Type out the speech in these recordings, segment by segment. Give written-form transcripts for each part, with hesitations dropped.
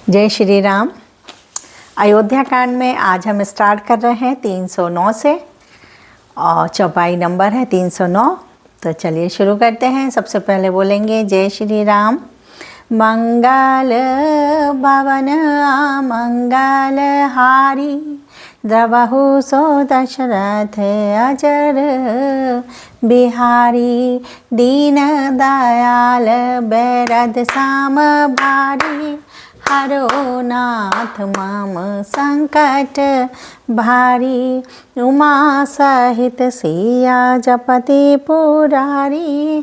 जय श्री राम। अयोध्या कांड में आज हम स्टार्ट कर रहे हैं 309 से और चौपाई नंबर है 309। तो चलिए शुरू करते हैं। सबसे पहले बोलेंगे जय श्री राम। मंगल भवन मंगल हारी द्रवहु सो दशरथ अजर बिहारी दीन दयाल बैरद साम भारी हरो नाथ मम संकट भारी उमा सहित सिया जपति पुरारी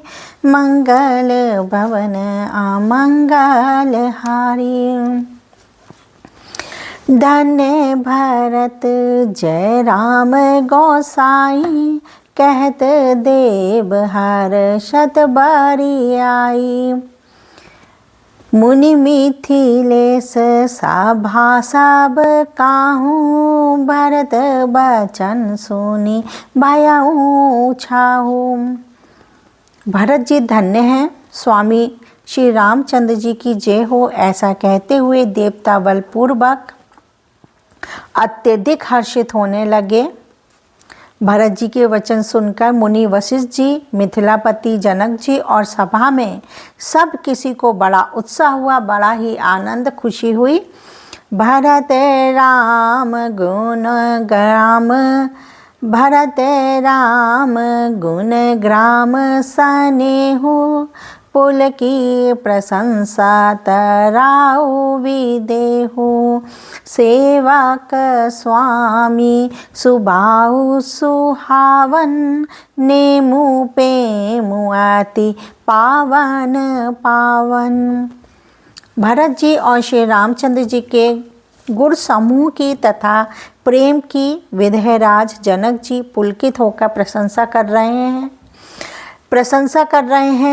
मंगल भवन अमंगल हारी। धन्य भरत जय राम गोसाई कहत देव हर्षत बारी आई। मुनि मिथिलेश सभा सब काहू भरत बचन सुनी भयऊ छाहू। भरत जी धन्य हैं, स्वामी श्री रामचंद्र जी की जय हो। ऐसा कहते हुए देवता बलपूर्वक अत्यधिक हर्षित होने लगे। भरत जी के वचन सुनकर मुनि वशिष्ठ जी, मिथिलापति जनक जी और सभा में सब किसी को बड़ा उत्साह हुआ, बड़ा ही आनंद खुशी हुई। भरत राम गुण ग्राम भरत राम गुण ग्राम सनेहु पुल की प्रशंसा तराउ विदेहु। सेवक स्वामी सुबाहु सुहावन नेमु पेमु अति पावन पावन। भरत जी और श्री रामचंद्र जी के गुण समूह की तथा प्रेम की विधेयराज जनक जी पुलकित होकर प्रशंसा कर रहे हैं।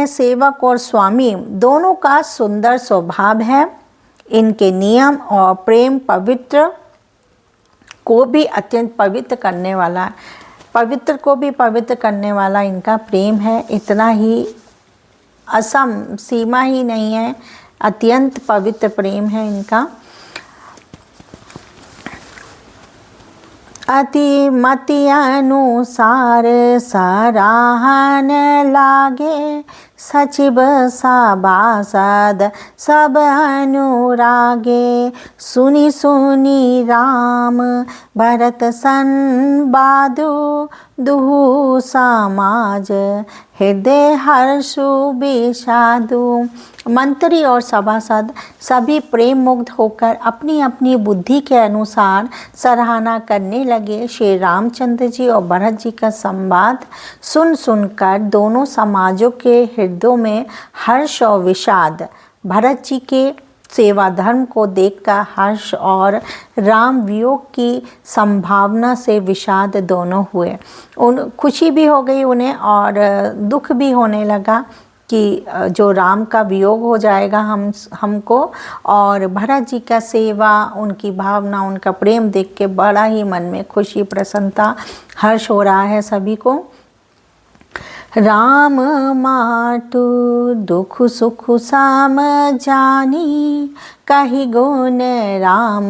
सेवक और स्वामी दोनों का सुंदर स्वभाव है। इनके नियम और प्रेम पवित्र को भी अत्यंत पवित्र करने वाला इनका प्रेम है। इतना ही असम सीमा ही नहीं है, अत्यंत पवित्र प्रेम है इनका। अति मति अनुसार सराहन लागे सचिव सभासद सब अनुरागे। सुनी सुनी राम भरत संवादु दुहु समाज हृदय हर्षु विषादु। मंत्री और सभासद सभी प्रेम मुग्ध होकर अपनी अपनी बुद्धि के अनुसार सराहना करने लगे। श्री रामचंद्र जी और भरत जी का संवाद सुन सुनकर दोनों समाजों के हृदयों में हर्ष और विषाद, भरत जी के सेवा धर्म को देखकर हर्ष और राम वियोग की संभावना से विषाद दोनों हुए। खुशी भी हो गई उन्हें और दुख भी होने लगा कि जो राम का वियोग हो जाएगा हमको। और भरत जी का सेवा, उनकी भावना, उनका प्रेम देख के बड़ा ही मन में खुशी, प्रसन्नता, हर्ष हो रहा है सभी को। राम माटु दुख सुख साम जानी कही गुण राम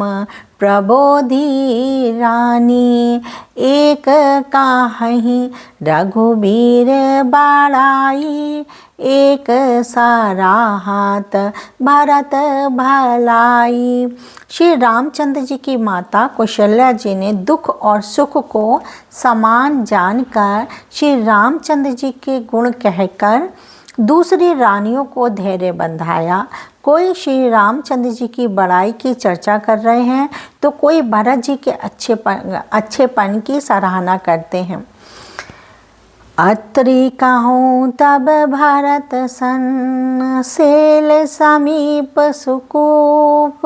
प्रबोधि रानी। एक काहि रघुबीर बाड़ाई एक सराहत भरत भलाई। श्री रामचंद्र जी की माता कौशल्या जी ने दुख और सुख को समान जानकर श्री रामचंद्र जी के गुण कहकर दूसरी रानियों को धैर्य बंधाया। कोई श्री रामचंद्र जी की बड़ाई की चर्चा कर रहे हैं तो कोई भरत जी के अच्छेपन की सराहना करते हैं। अत्रि कहूँ तब भरत सन सेल समीप सुकूप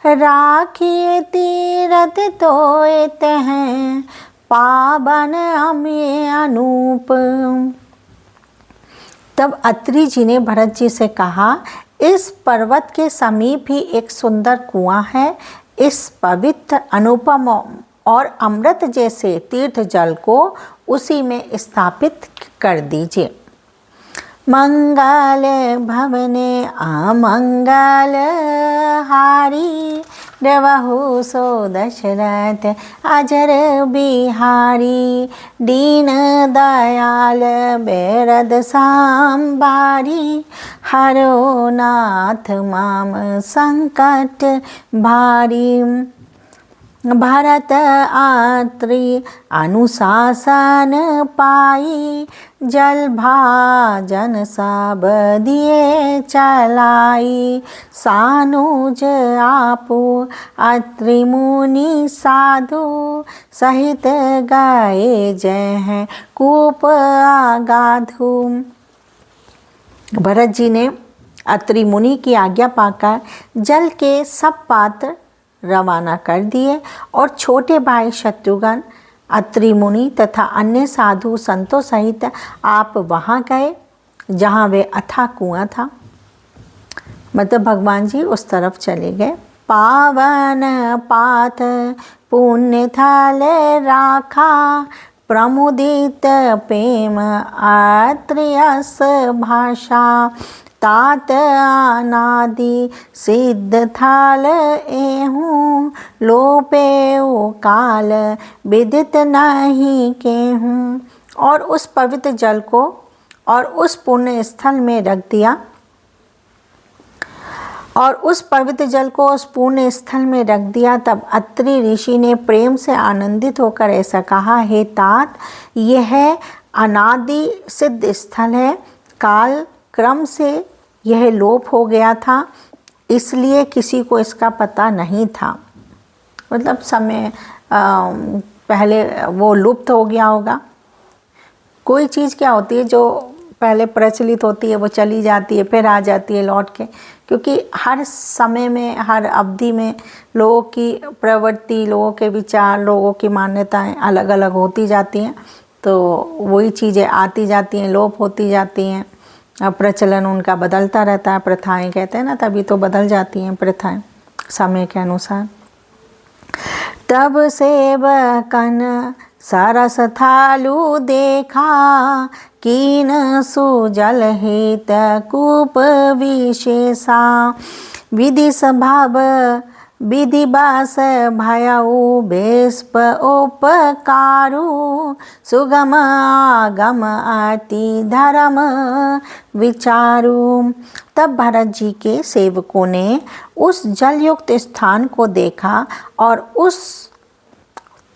राखिए तीरथ तोयत हैं पावन अमे अनूप। तब अत्रि जी ने भरत जी से कहा, इस पर्वत के समीप ही एक सुंदर कुआं है। इस पवित्र अनुपम और अमृत जैसे तीर्थ जल को उसी में स्थापित कर दीजिए। मंगल भवने अमंगल हारी, रहु सो दशरथ अजर बिहारी। दीन दयाल बेरद सांबारी, हरो नाथ माम संकट भारी। भरत आत्रि अनुशासन पाई, जल भाजन सब दिए चलाई। सानुज आपू अत्रि मुनि साधु, सहित गए जय कूप आगाधु। भरत जी ने अत्रि मुनि की आज्ञा पाकर जल के सब पात्र रवाना कर दिए और छोटे भाई शत्रुघ्न, अत्रि मुनि तथा अन्य साधु संतों सहित आप वहाँ गए जहाँ वे अथाह कुआं था। मतलब भगवान जी उस तरफ चले गए। पावन पाथ पुण्य थल राखा, प्रमुदित प्रेम अत्रि अस भाषा। तात अनादि सिद्ध थाल एहूँ, लोपेऊ काल विदित नहीं केहूँ। और उस पवित्र जल को और उस पुण्य स्थल में रख दिया, और उस पवित्र जल को उस पुण्य स्थल में रख दिया। तब अत्रि ऋषि ने प्रेम से आनंदित होकर ऐसा कहा, हे तात, यह अनादि सिद्ध स्थल है। काल क्रम से यह लोप हो गया था, इसलिए किसी को इसका पता नहीं था। मतलब समय पहले वो लुप्त हो गया होगा। कोई चीज़ क्या होती है जो पहले प्रचलित होती है वो चली जाती है, फिर आ जाती है लौट के, क्योंकि हर समय में हर अवधि में लोगों की प्रवृत्ति, लोगों के विचार, लोगों की मान्यताएं अलग अलग होती जाती हैं। तो वही चीज़ें आती जाती हैं, लोप होती जाती हैं। प्रचलन उनका बदलता रहता है। प्रथाएं कहते हैं ना, तभी तो बदल जाती हैं प्रथाएं समय के अनुसार। तब सेवकन सरस थालु देखा, कीन सुजल हित कूप विशेषा। विधि स्वभाव विधि बास भयउ बेस्प उपकारु, सुगम आगम अति धर्म विचारु। तब भरत जी के सेवकों ने उस जलयुक्त स्थान को देखा और उस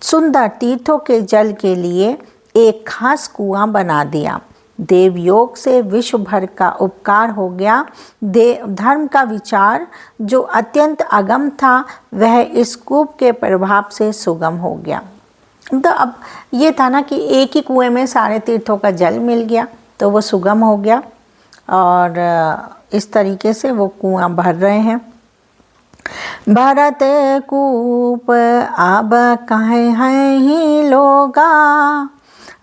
सुंदर तीर्थों के जल के लिए एक खास कुआं बना दिया। देवयोग से विश्व भर का उपकार हो गया। धर्म का विचार जो अत्यंत अगम था वह इस कूप के प्रभाव से सुगम हो गया। तो अब ये था ना कि एक ही कुएं में सारे तीर्थों का जल मिल गया, तो वो सुगम हो गया और इस तरीके से वो कुआं भर रहे हैं। भरत कूप अब कहे हैं ही लोगा,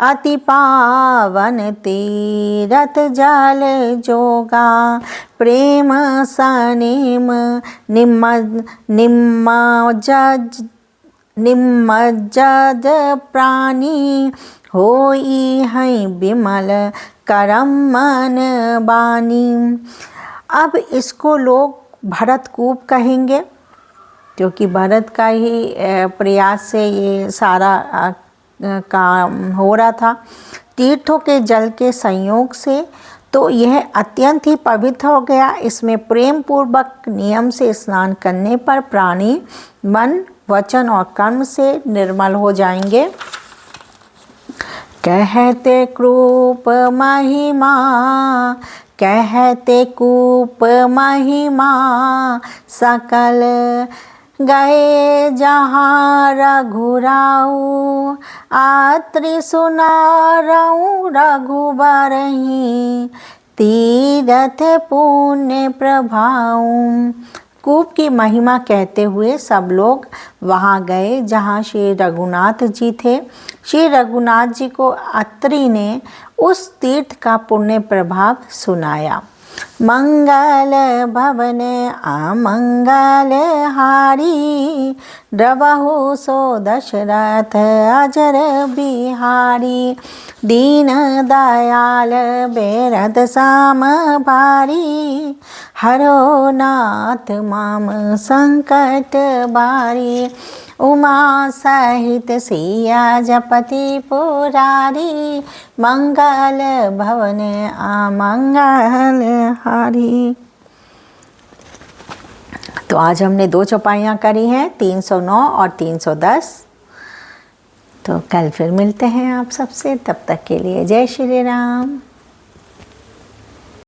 अति पावन तीरथ जल जोगा। प्रेम सनेम निम्मज्जद प्राणी, होई है विमल करम मन बानी। अब इसको लोग भरत कूप कहेंगे, क्योंकि भरत का ही प्रयास से ये सारा काम हो रहा था। तीर्थों के जल के संयोग से तो यह अत्यंत ही पवित्र हो गया। इसमें प्रेम पूर्वक नियम से स्नान करने पर प्राणी मन, वचन और कर्म से निर्मल हो जाएंगे। कहते कूप महिमा, कहते कूप महिमा, सकल गए जहाँ रघुराऊ। आत्रि सुनारऊ रघुबरहि, तीरथ पुण्य प्रभाऊ। कूप की महिमा कहते हुए सब लोग वहाँ गए जहाँ श्री रघुनाथ जी थे। श्री रघुनाथ जी को अत्रि ने उस तीर्थ का पुण्य प्रभाव सुनाया। मंगल भवन अमंगल हारी, द्रवहु सो दशरथ अजर बिहारी। दीन दयाल बेरद साम भारी, हरो नाथ माम संकट बारी। उमा सहित सिया जपति पुरारी, मंगल भवन अमंगल हारी। तो आज हमने 2 चौपाइयाँ करी हैं, 309 और 310। तो कल फिर मिलते हैं आप सबसे, तब तक के लिए जय श्री राम।